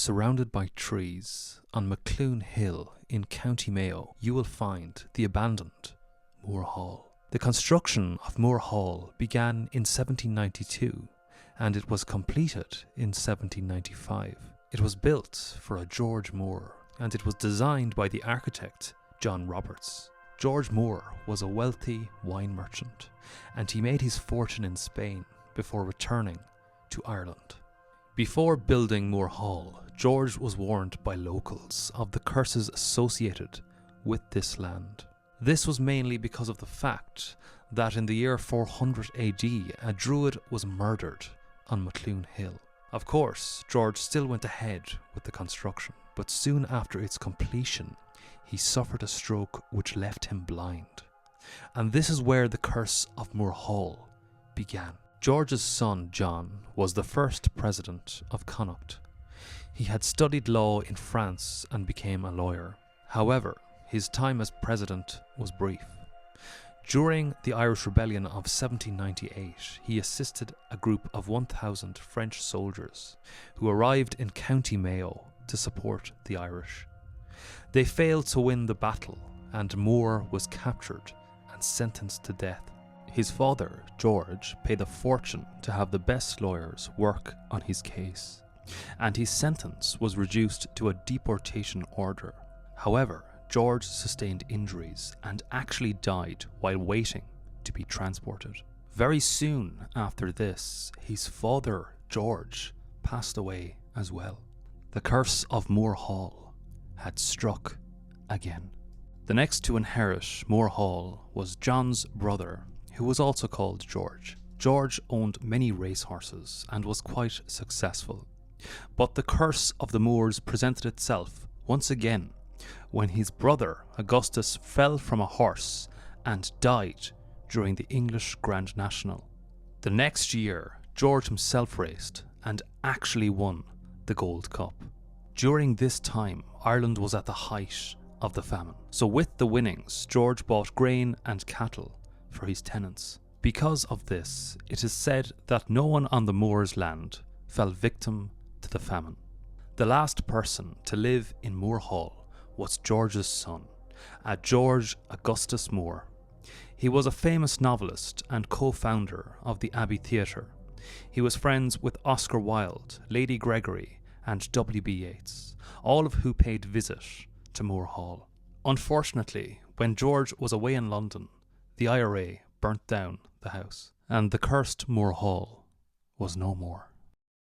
surrounded by trees, on Macloon Hill in County Mayo, you will find the abandoned Moor Hall. The construction of Moor Hall began in 1792 and it was completed in 1795. It was built for a George Moore and it was designed by the architect John Roberts. George Moore was a wealthy wine merchant and he made his fortune in Spain before returning to Ireland. Before building Moor Hall, George was warned by locals of the curses associated with this land. This was mainly because of the fact that in the year 400 AD, a druid was murdered on Macloon Hill. Of course, George still went ahead with the construction, but soon after its completion, he suffered a stroke which left him blind. And this is where the curse of Moor Hall began. George's son, John, was the first president of Connacht. He had studied law in France and became a lawyer. However, his time as president was brief. During the Irish Rebellion of 1798, he assisted a group of 1,000 French soldiers who arrived in County Mayo to support the Irish. They failed to win the battle and Moore was captured and sentenced to death. His father, George, paid a fortune to have the best lawyers work on his case, and his sentence was reduced to a deportation order. However, George sustained injuries and actually died while waiting to be transported. Very soon after this, his father, George, passed away as well. The curse of Moor Hall had struck again. The next to inherit Moor Hall was John's brother, who was also called George. George owned many racehorses and was quite successful. But the curse of the Moors presented itself once again when his brother Augustus fell from a horse and died during the English Grand National. The next year, George himself raced and actually won the Gold Cup. During this time, Ireland was at the height of the famine. So with the winnings, George bought grain and cattle for his tenants. Because of this, it is said that no one on the Moors' land fell victim to the famine. The last person to live in Moor Hall was George's son, a George Augustus Moore. He was a famous novelist and co-founder of the Abbey Theatre. He was friends with Oscar Wilde, Lady Gregory and W.B. Yeats, all of who paid visit to Moor Hall. Unfortunately, when George was away in London, the IRA burnt down the house and the cursed Moor Hall was no more.